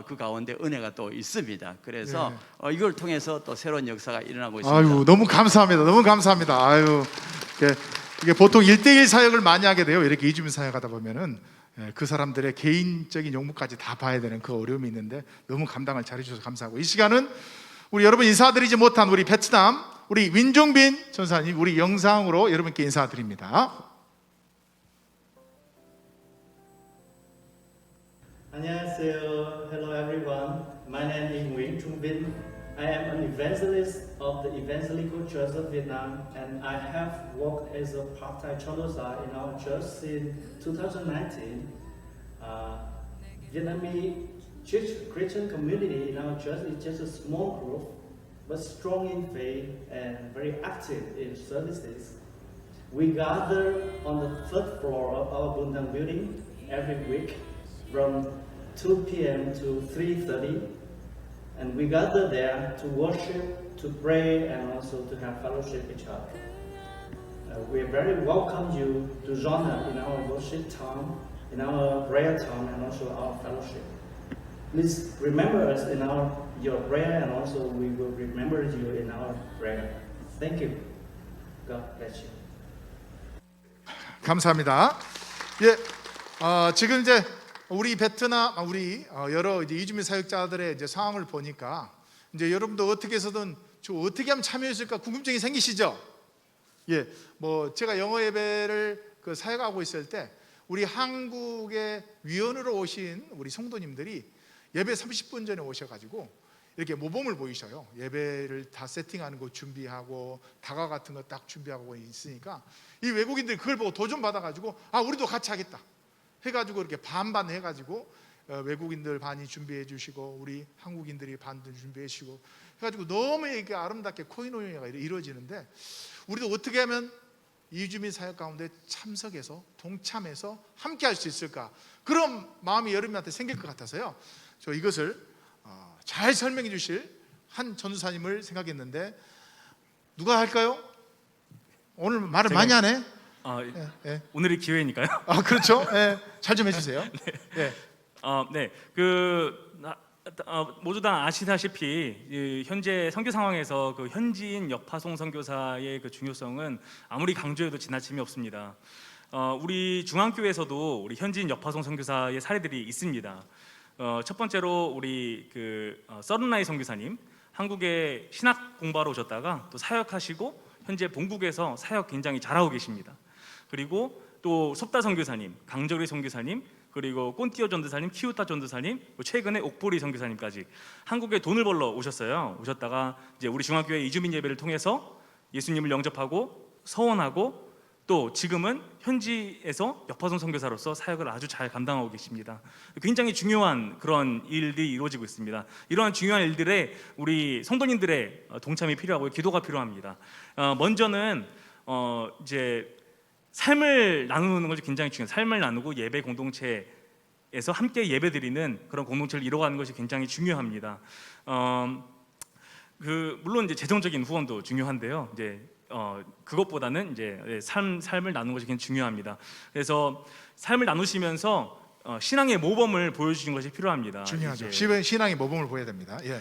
그 가운데 은혜가 또 있습니다. 그래서 이걸 통해서 또 새로운 역사가 일어나고 있습니다. 아유, 너무 감사합니다. 너무 감사합니다. 아유, 이게 보통 1대1 사역을 많이 하게 돼요. 이렇게 이주민 사역하다 보면은 그 사람들의 개인적인 용무까지 다 봐야 되는 그 어려움이 있는데 너무 감당을 잘해주셔서 감사하고, 이 시간은 우리 여러분 인사드리지 못한 우리 베트남 우리 윈종빈 전사님 우리 영상으로 여러분께 인사드립니다. 안녕하세요. Hello everyone. My name is Nguyễn Trung Vinh. I am an evangelist of the Evangelical Church of Vietnam, and I have worked as a part-time Chondosa in our church since 2019. Vietnamese Christian community in our church is just a small group, but strong in faith and very active in services. We gather on the third floor of our Bundang building every week from 2 p.m. to 3:30, and we gather there to worship, to pray, and also to have fellowship with each other. We very welcome you to join us in our worship time, in our prayer time, and also our fellowship. Please remember us in your prayer, and also we will remember you in our prayer. Thank you. God bless you. 감사합니다. 예, 지금 이제 우리 베트남, 여러 이제 이주민 사역자들의 이제 상황을 보니까 이제 여러분도 어떻게 해서든 저 어떻게 하면 참여했을까 궁금증이 생기시죠? 예, 뭐 제가 영어 예배를 사역하고 있을 때 우리 한국의 위원으로 오신 우리 성도님들이 예배 30분 전에 오셔가지고 이렇게 모범을 보이셔요. 예배를 다 세팅하는 거 준비하고 다과 같은 거 딱 준비하고 있으니까 이 외국인들이 그걸 보고 도전 받아가지고 우리도 같이 하겠다 해가지고 이렇게 반반 해가지고 외국인들 반이 준비해 주시고 우리 한국인들이 반도 준비해 주시고 해가지고 너무 이렇게 아름답게 코이노니아가 이루어지는데 우리도 어떻게 하면 이주민 사역 가운데 참석해서 동참해서 함께 할 수 있을까 그런 마음이 여러분한테 생길 것 같아서요. 저 이것을 잘 설명해 주실 한 전도사님을 생각했는데 누가 할까요? 오늘 말을 많이 하네. 예. 오늘이 기회니까요. 그렇죠. 잘 좀 해주세요. 네. 모두 다 아시다시피 현재 선교 상황에서 현지인 역파송 선교사의 중요성은 아무리 강조해도 지나침이 없습니다. 우리 중앙교회에서도 우리 현지인 역파송 선교사의 사례들이 있습니다. 첫 번째로 우리 서른나이 선교사님 한국에 신학 공부하러 오셨다가 또 사역하시고 현재 본국에서 사역 굉장히 잘하고 계십니다. 그리고 또 섭다 선교사님, 강저리 선교사님, 그리고 꼰띠어 전도사님, 키우타 전도사님, 최근에 옥보리 선교사님까지 한국에 돈을 벌러 오셨어요. 오셨다가 이제 우리 중앙교회 이주민 예배를 통해서 예수님을 영접하고 서원하고 또 지금은 현지에서 역파송 선교사로서 사역을 아주 잘 감당하고 계십니다. 굉장히 중요한 그런 일들이 이루어지고 있습니다. 이러한 중요한 일들에 우리 성도님들의 동참이 필요하고요, 기도가 필요합니다. 먼저는 이제 삶을 나누는 것이 굉장히 중요해요. 삶을 나누고 예배 공동체에서 함께 예배드리는 그런 공동체를 이뤄가는 것이 굉장히 중요합니다. 물론 이제 재정적인 후원도 중요한데요. 이제 그것보다는 이제 삶을 나누는 것이 굉장히 중요합니다. 그래서 삶을 나누시면서 신앙의 모범을 보여주시는 것이 필요합니다. 중요하죠. 신앙의 모범을 보여야 됩니다. 예.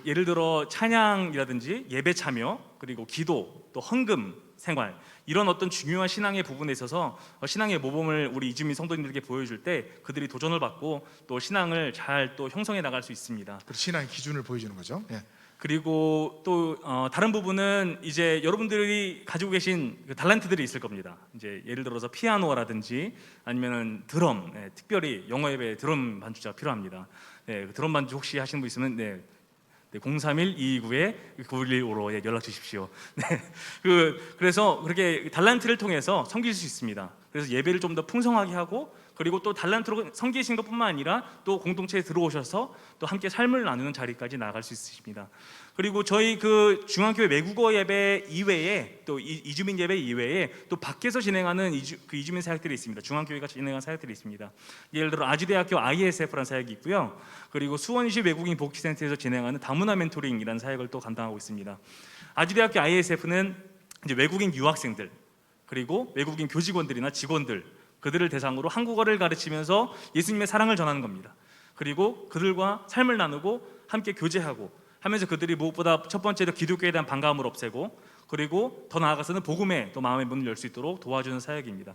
예를 들어 찬양이라든지 예배 참여 그리고 기도 또 헌금 생활 이런 어떤 중요한 신앙의 부분에 있어서 신앙의 모범을 우리 이주민 성도님들에게 보여줄 때 그들이 도전을 받고 또 신앙을 잘 또 형성해 나갈 수 있습니다. 신앙의 기준을 보여주는 거죠. 예. 그리고 또 다른 부분은 이제 여러분들이 가지고 계신 달란트들이 있을 겁니다. 이제 예를 들어서 피아노라든지 아니면은 드럼, 특별히 영어 예배 드럼 반주자가 필요합니다. 드럼 반주 혹시 하시는 분 있으면 031-229-9115로 연락 주십시오. 그래서 그렇게 달란트를 통해서 섬길 수 있습니다. 그래서 예배를 좀 더 풍성하게 하고 그리고 또 달란트로 섬기신 것뿐만 아니라 또 공동체에 들어오셔서 또 함께 삶을 나누는 자리까지 나아갈 수 있으십니다. 그리고 저희 중앙교회 외국어 예배 이외에 또 이주민 예배 이외에 또 밖에서 진행하는 이주민 사역들이 있습니다. 중앙교회가 진행하는 사역들이 있습니다. 예를 들어 아주대학교 ISF라는 사역이 있고요. 그리고 수원시 외국인 복지센터에서 진행하는 다문화 멘토링이라는 사역을 또 감당하고 있습니다. 아주대학교 ISF는 이제 외국인 유학생들 그리고 외국인 교직원들이나 직원들 그들을 대상으로 한국어를 가르치면서 예수님의 사랑을 전하는 겁니다. 그리고 그들과 삶을 나누고 함께 교제하고 하면서 그들이 무엇보다 첫 번째로 기독교에 대한 반감을 없애고 그리고 더 나아가서는 복음에 또 마음의 문을 열 수 있도록 도와주는 사역입니다.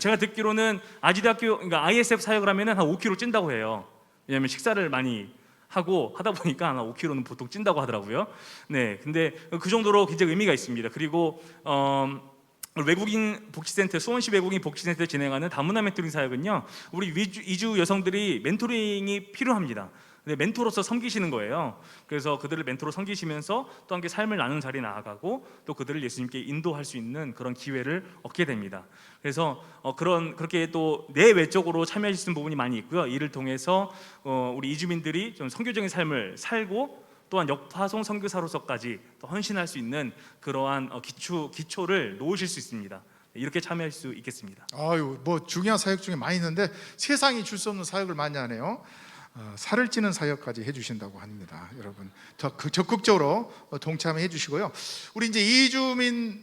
제가 듣기로는 아지대학교 그러니까 ISF 사역을 하면은 한 5kg 찐다고 해요. 왜냐하면 식사를 많이 하고 하다 보니까 한 5kg는 보통 찐다고 하더라고요. 근데 그 정도로 굉장히 의미가 있습니다. 그리고 외국인 복지센터, 수원시 외국인 복지센터 진행하는 다문화 멘토링 사역은요, 우리 이주 여성들이 멘토링이 필요합니다. 근데 멘토로서 섬기시는 거예요. 그래서 그들을 멘토로 섬기시면서 또 함께 삶을 나누는 자리에 나아가고 또 그들을 예수님께 인도할 수 있는 그런 기회를 얻게 됩니다. 그래서 그렇게 또 내외적으로 참여하실 수 있는 부분이 많이 있고요. 이를 통해서 우리 이주민들이 좀 선교적인 삶을 살고 또한 역파송 선교사로서까지 또 헌신할 수 있는 그러한 기초를 놓으실 수 있습니다. 이렇게 참여할 수 있겠습니다. 아유, 뭐 중요한 사역 중에 많이 있는데 세상이 줄 수 없는 사역을 많이 하네요. 살을 찌는 사역까지 해주신다고 합니다. 여러분 적극적으로 동참해 주시고요. 우리 이제 이주민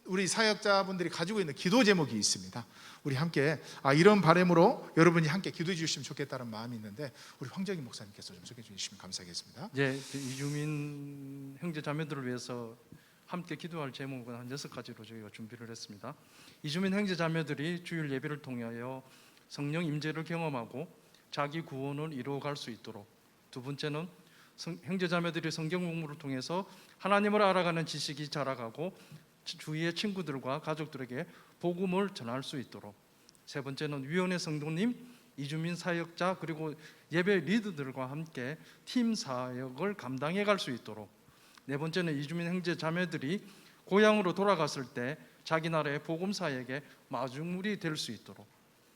우리 사역자분들이 가지고 있는 기도 제목이 있습니다. 우리 함께 이런 바람으로 여러분이 함께 기도해 주시면 좋겠다는 마음이 있는데 우리 황정희 목사님께서 좀 소개해 주시면 감사하겠습니다. 예, 이주민 형제 자매들을 위해서 함께 기도할 제목은 한 6가지로 저희가 준비를 했습니다. 이주민 형제 자매들이 주일 예배를 통하여 성령 임재를 경험하고 자기 구원을 이루어갈 수 있도록, 두 번째는 형제 자매들이 성경 공부를 통해서 하나님을 알아가는 지식이 자라가고 주위의 친구들과 가족들에게 복음을 전할 수 있도록, 세 번째는 위원회 성도님, 이주민 사역자 그리고 예배 리더들과 함께 팀 사역을 감당해 갈 수 있도록, 네 번째는 이주민 형제 자매들이 고향으로 돌아갔을 때 자기 나라의 복음 사역의 마중물이 될 수 있도록,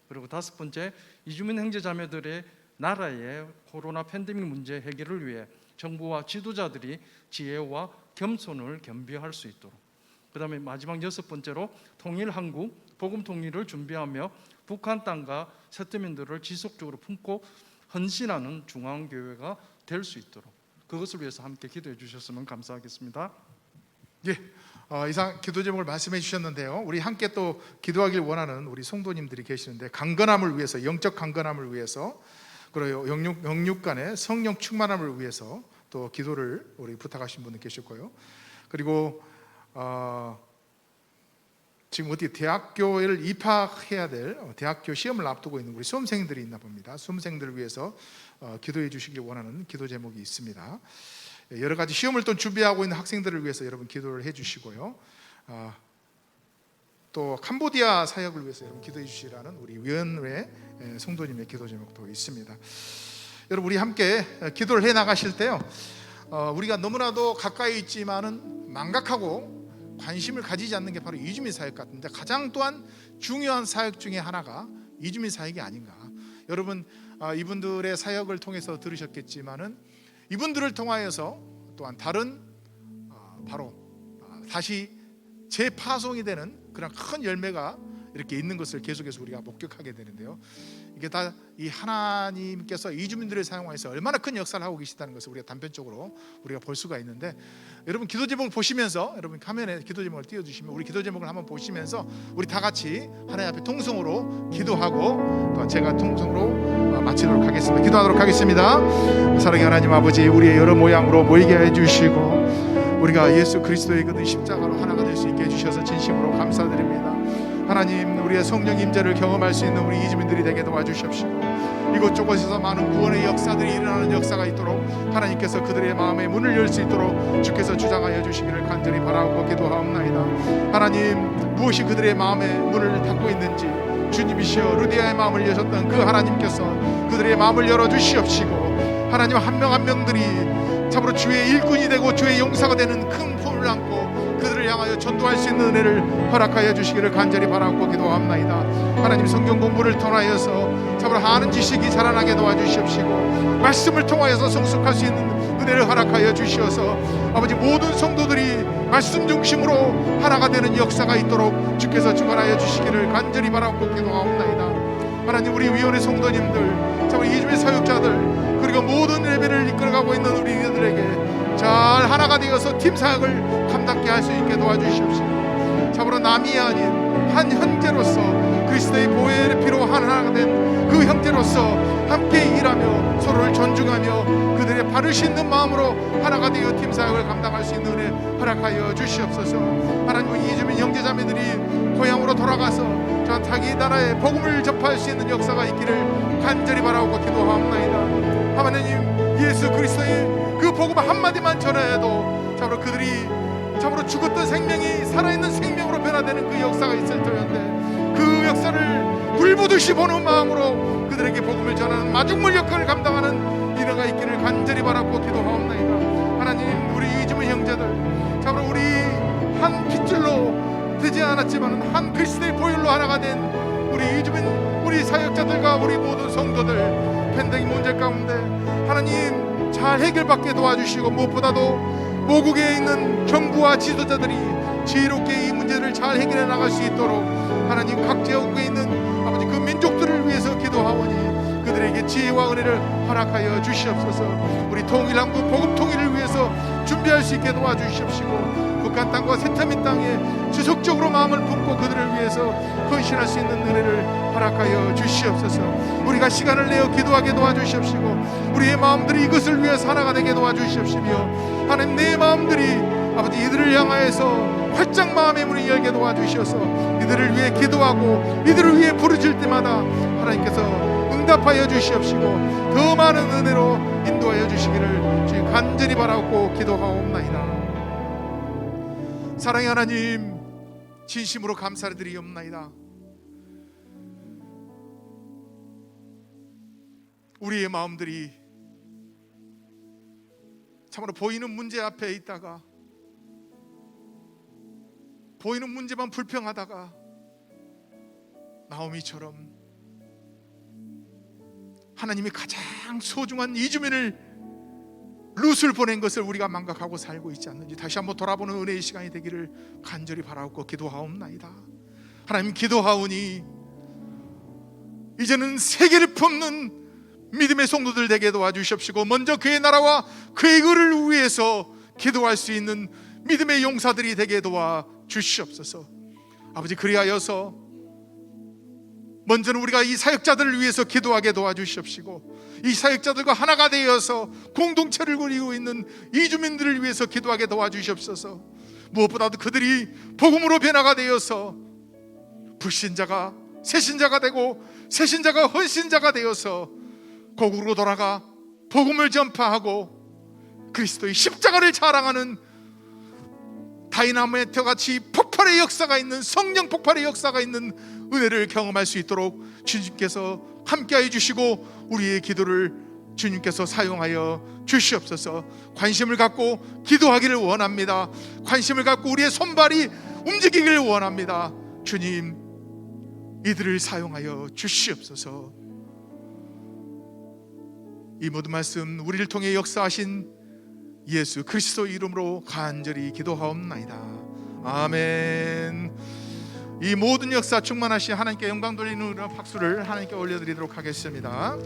그리고 다섯 번째, 이주민 형제 자매들의 나라의 코로나 팬데믹 문제 해결을 위해 정부와 지도자들이 지혜와 겸손을 겸비할 수 있도록, 그 다음에 마지막 6번째로 통일 한국, 복음 통일을 준비하며 북한 땅과 세트민들을 지속적으로 품고 헌신하는 중앙교회가 될 수 있도록, 그것을 위해서 함께 기도해 주셨으면 감사하겠습니다. 예, 이상 기도 제목을 말씀해 주셨는데요. 우리 함께 또 기도하길 원하는 우리 성도님들이 계시는데, 강건함을 위해서, 영적 강건함을 위해서, 그리고 영육 간의 성령 충만함을 위해서 또 기도를 우리 부탁하신 분들 계실 거예요. 그리고 지금 어디 대학교를 입학해야 될 대학교 시험을 앞두고 있는 우리 수험생들이 있나 봅니다. 수험생들을 위해서 기도해 주시길 원하는 기도 제목이 있습니다. 여러 가지 시험을 또 준비하고 있는 학생들을 위해서 여러분 기도를 해주시고요. 또 캄보디아 사역을 위해서 여러분 기도해 주시라는 우리 위원회 성도님의 기도 제목도 있습니다. 여러분 우리 함께 기도를 해 나가실 때요, 우리가 너무나도 가까이 있지만은 망각하고 관심을 가지지 않는 게 바로 이주민 사역 같은데, 가장 또한 중요한 사역 중에 하나가 이주민 사역이 아닌가. 여러분 이분들의 사역을 통해서 들으셨겠지만은 이분들을 통하여서 또한 다른 바로 다시 재파송이 되는 그런 큰 열매가 이렇게 있는 것을 계속해서 우리가 목격하게 되는데요. 이게 다 이 하나님께서 이주민들을 사용하여서 얼마나 큰 역사를 하고 계시다는 것을 우리가 단편적으로 우리가 볼 수가 있는데, 여러분 기도 제목을 보시면서, 여러분 화면에 기도 제목을 띄워주시면 우리 기도 제목을 한번 보시면서 우리 다 같이 하나님 앞에 통성으로 기도하고 또 제가 통성으로 마치도록 하겠습니다. 기도하도록 하겠습니다. 사랑의 하나님 아버지, 우리의 여러 모양으로 모이게 해주시고 우리가 예수 그리스도의 그 십자가로 하나가 될 수 있게 해주셔서 진심으로 감사드립니다. 하나님, 우리의 성령 임재를 경험할 수 있는 우리 이주민들이 되게 도와주십시오. 이곳저곳에서 많은 구원의 역사들이 일어나는 역사가 있도록 하나님께서 그들의 마음의 문을 열 수 있도록 주께서 주장하여 주시기를 간절히 바라고 기도하옵나이다. 하나님, 무엇이 그들의 마음의 문을 닫고 있는지 주님이시여 루디아의 마음을 여셨던 그 하나님께서 그들의 마음을 열어주시옵시고, 하나님 한 명 한 명들이 참으로 주의 일꾼이 되고 주의 용사가 되는 큰 품을 안고 그들을 향하여 전도할 수 있는 은혜를 허락하여 주시기를 간절히 바라고 기도합나이다. 하나님, 성경 공부를 통하여서 참으로 아는 지식이 자라나게 도와주시옵시고, 말씀을 통하여서 성숙할 수 있는 은혜를 허락하여 주시어서 아버지, 모든 성도들이 말씀 중심으로 하나가 되는 역사가 있도록 주께서 주관하여 주시기를 간절히 바라고 기도하옵나이다. 하나님, 우리 위원회 성도님들, 참으로 이주민 사역자들, 그리고 모든 예배를 이끌어가고 있는 우리 이들에게 잘 하나가 되어서 팀 사역을 감당케 할 수 있게 도와주시옵시고, 참으로 남이 아닌 한 형제로서 그리스도의 보혈의 피로 하나가 된 그 형제로서 함께 일하며 서로를 존중하며 그들의 발을 씻는 마음으로 하나가 되어 팀 사역을 감당할 수 있는 은혜 허락하여 주시옵소서. 하나님, 이주민 형제자매들이 고향으로 돌아가서 자기 나라의 복음을 접할 수 있는 역사가 있기를 간절히 바라고 기도하옵나이다. 하나님, 예수 그리스도의 그 복음 한마디만 전해도 참으로 그들이 참으로 죽었던 생명이 살아있는 생명으로 변화되는 그 역사가 있을 터인데, 그 역사를 불보듯이 보는 마음으로 그들에게 복음을 전하는 마중물 역할을 감당하는 일화가 있기를 간절히 바라고 기도하옵나이다. 하나님, 우리 이주민 형제들, 참으로 우리 한 핏줄로 되지 않았지만 한 그리스도의 보혈로 하나가 된 우리 이주민, 우리 사역자들과 우리 모든 성도들 팬데믹 문제 가운데 하나님 잘 해결받게 도와주시고, 무엇보다도 모국에 있는 정부와 지도자들이 지혜롭게 이 문제를 잘 해결해 나갈 수 있도록 하나님 각 지역에 있는 아버지 그 민족들을 위해서 기도하오니 그들에게 지혜와 은혜를 허락하여 주시옵소서. 우리 통일한국 복음 통일을 위해서 준비할 수 있게 도와주시옵시고, 북한 땅과 세타민 땅에 지속적으로 마음을 품고 그들을 위해서 헌신할 수 있는 은혜를 허락하여 주시옵소서. 우리가 시간을 내어 기도하게 도와주시옵시고, 우리의 마음들이 이것을 위해서 하나가 되게 도와주시옵시며, 하나님 내 마음들이 아버지 이들을 향하여서 활짝 마음의 문을 열게 도와주셔서 이들을 위해 기도하고 이들을 위해 부르짖을 때마다 하나님께서 응답하여 주시옵시고 더 많은 은혜로 인도하여 주시기를 주님 간절히 바라고 기도하옵나이다. 사랑의 하나님, 진심으로 감사를 드리옵나이다. 우리의 마음들이 참으로 보이는 문제 앞에 있다가, 보이는 문제만 불평하다가 나오미처럼 하나님이 가장 소중한 이주민을 룻을 보낸 것을 우리가 망각하고 살고 있지 않는지 다시 한번 돌아보는 은혜의 시간이 되기를 간절히 바라고 기도하옵나이다. 하나님, 기도하오니 이제는 세계를 품는 믿음의 성도들 되게 도와주시옵시고, 먼저 그의 나라와 그의 의를 위해서 기도할 수 있는 믿음의 용사들이 되게 도와주시옵소서. 아버지, 그리하여서 먼저는 우리가 이 사역자들을 위해서 기도하게 도와주시옵시고, 이 사역자들과 하나가 되어서 공동체를 그리고 있는 이주민들을 위해서 기도하게 도와주시옵소서. 무엇보다도 그들이 복음으로 변화가 되어서 불신자가 새신자가 되고 새신자가 헌신자가 되어서 고국으로 돌아가 복음을 전파하고 그리스도의 십자가를 자랑하는 다이나마이트 같이 폭발의 역사가 있는, 성령 폭발의 역사가 있는 은혜를 경험할 수 있도록 주님께서 함께하여 주시고 우리의 기도를 주님께서 사용하여 주시옵소서. 관심을 갖고 기도하기를 원합니다. 관심을 갖고 우리의 손발이 움직이기를 원합니다. 주님, 이들을 사용하여 주시옵소서. 이 모든 말씀 우리를 통해 역사하신 예수 그리스도 이름으로 간절히 기도하옵나이다. 아멘. 이 모든 역사 충만하신 하나님께 영광 돌리는 박수를 하나님께 올려드리도록 하겠습니다.